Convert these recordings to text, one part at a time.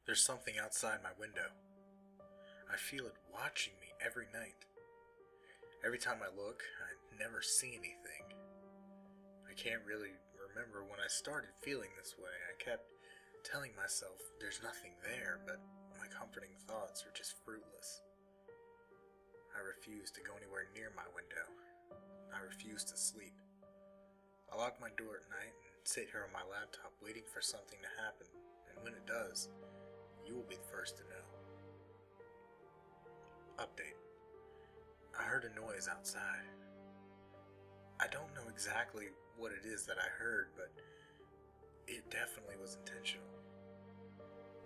There's something outside my window. I feel it watching me every night. Every time I look, I never see anything. I can't really remember when I started feeling this way. I kept telling myself there's nothing there, but my comforting thoughts are just fruitless. I refuse to go anywhere near my window. I refuse to sleep. I lock my door at night and sit here on my laptop waiting for something to happen, and when it does, you will be the first to know. Update. I heard a noise outside. I don't know exactly what it is that I heard, but it definitely was intentional.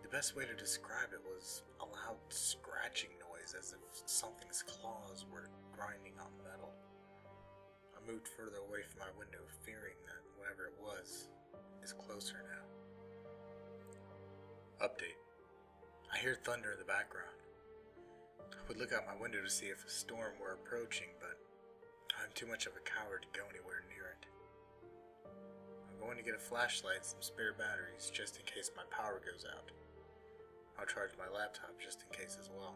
The best way to describe it was a loud scratching noise, as if something's claws were grinding on metal. I moved further away from my window, fearing that whatever it was is closer now. Update. I hear thunder in the background. I would look out my window to see if a storm were approaching, but I'm too much of a coward to go anywhere near it. I'm going to get a flashlight and some spare batteries just in case my power goes out. I'll charge my laptop just in case as well.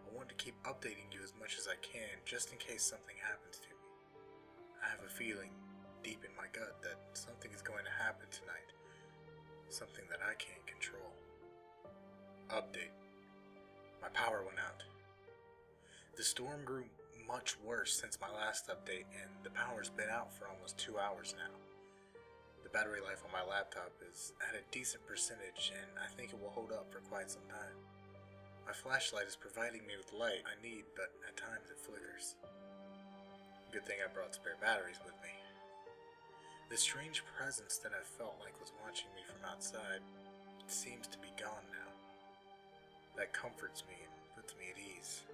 I want to keep updating you as much as I can just in case something happens to me. I have a feeling deep in my gut that something is going to happen tonight. Something that I can't control. Update. My power went out. The storm grew much worse since my last update, and the power's been out for almost 2 hours now. The battery life on my laptop is at a decent percentage, and I think it will hold up for quite some time. My flashlight is providing me with the light I need, but at times it flickers. Good thing I brought spare batteries with me. The strange presence that I felt like was watching me from outside seems to be gone now. That comforts me and puts me at ease.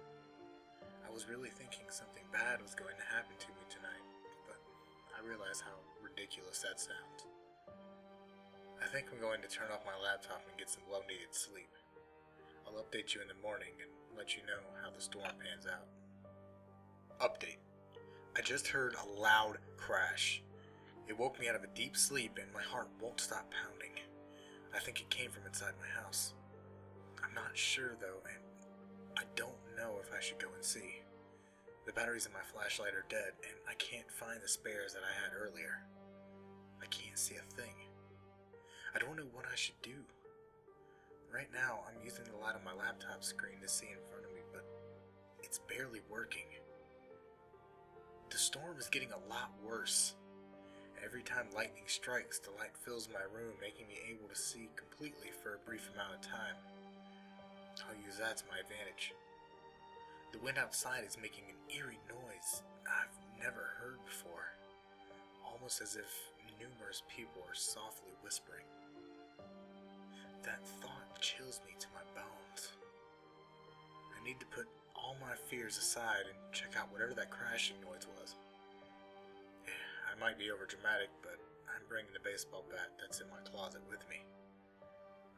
I was really thinking something bad was going to happen to me tonight, but I realize how ridiculous that sounds. I think I'm going to turn off my laptop and get some well-needed sleep. I'll update you in the morning and let you know how the storm pans out. Update. I just heard a loud crash. It woke me out of a deep sleep and my heart won't stop pounding. I think it came from inside my house. I'm not sure though, and I don't know if I should go and see. The batteries in my flashlight are dead, and I can't find the spares that I had earlier. I can't see a thing. I don't know what I should do. Right now, I'm using the light on my laptop screen to see in front of me, but it's barely working. The storm is getting a lot worse. Every time lightning strikes, the light fills my room, making me able to see completely for a brief amount of time. I'll use that to my advantage. The wind outside is making an eerie noise I've never heard before, almost as if numerous people are softly whispering. That thought chills me to my bones. I need to put all my fears aside and check out whatever that crashing noise was. I might be overdramatic, but I'm bringing the baseball bat that's in my closet with me.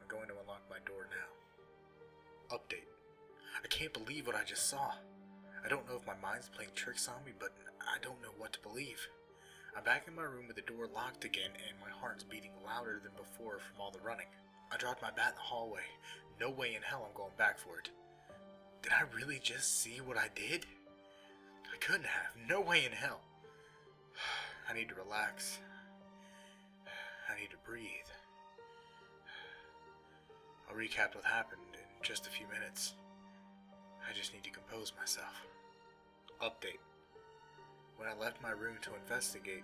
I'm going to unlock my door now. Update. I can't believe what I just saw. I don't know if my mind's playing tricks on me, but I don't know what to believe. I'm back in my room with the door locked again, and my heart's beating louder than before from all the running. I dropped my bat in the hallway. No way in hell I'm going back for it. Did I really just see what I did? I couldn't have. No way in hell. I need to relax. I need to breathe. I'll recap what happened in just a few minutes. I just need to compose myself. Update. When I left my room to investigate,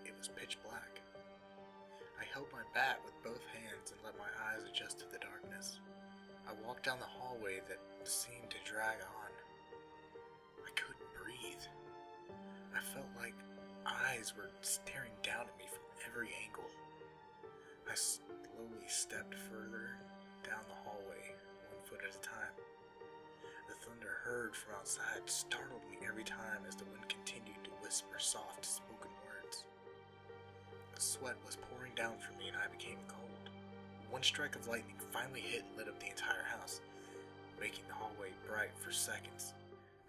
it was pitch black. I held my bat with both hands and let my eyes adjust to the darkness. I walked down the hallway that seemed to drag on. I couldn't breathe. I felt like eyes were staring down at me from every angle. I slowly stepped further down the hallway, 1 foot at a time. The thunder heard from outside startled me every time as the wind continued to whisper soft spoken words. The sweat was pouring down from me and I became cold. One strike of lightning finally hit and lit up the entire house, making the hallway bright for seconds.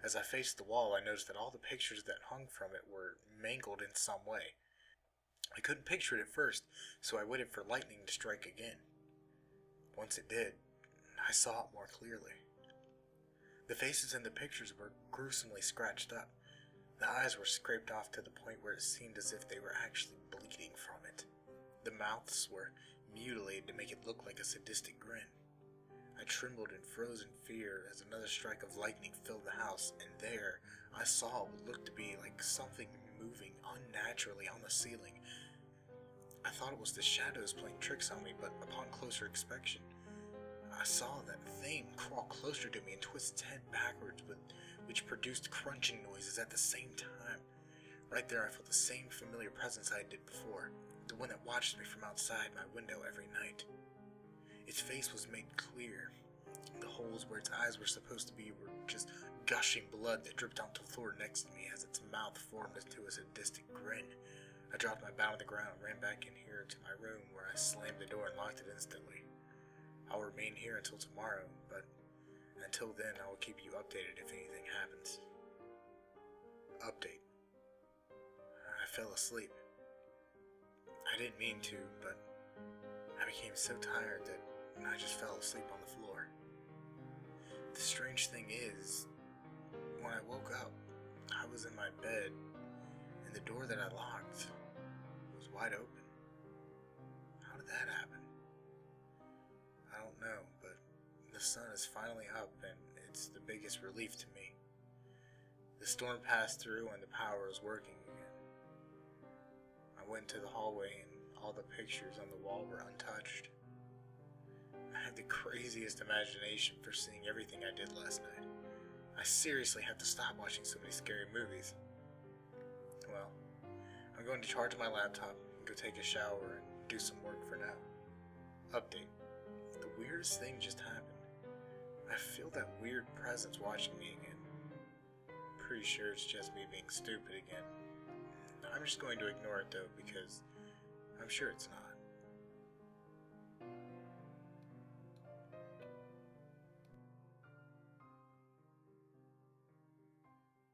As I faced the wall, I noticed that all the pictures that hung from it were mangled in some way. I couldn't picture it at first, so I waited for lightning to strike again. Once it did, I saw it more clearly. The faces in the pictures were gruesomely scratched up. The eyes were scraped off to the point where it seemed as if they were actually bleeding from it. The mouths were mutilated to make it look like a sadistic grin. I trembled in frozen fear as another strike of lightning filled the house, and there I saw what looked to be like something moving unnaturally on the ceiling. I thought it was the shadows playing tricks on me, but upon closer inspection, I saw that thing crawl closer to me and twist its head backwards, which produced crunching noises at the same time. Right there I felt the same familiar presence I did before, the one that watched me from outside my window every night. Its face was made clear. The holes where its eyes were supposed to be were just gushing blood that dripped onto the floor next to me as its mouth formed into a sadistic grin. I dropped my bat on the ground and ran back in here to my room, where I slammed the door and locked it instantly. I'll remain here until tomorrow, but until then I will keep you updated if anything happens. Update. I fell asleep. I didn't mean to, but I became so tired that I just fell asleep on the floor. The strange thing is, when I woke up, I was in my bed, and the door that I locked was wide open. How did that happen? I don't know, but the sun is finally up, and it's the biggest relief to me. The storm passed through and the power is working again. I went to the hallway and all the pictures on the wall were untouched. I had the craziest imagination for seeing everything I did last night. I seriously have to stop watching so many scary movies. Well, I'm going to charge my laptop and go take a shower and do some work for now. Update. The weirdest thing just happened. I feel that weird presence watching me again. Pretty sure it's just me being stupid again. I'm just going to ignore it though, because I'm sure it's not.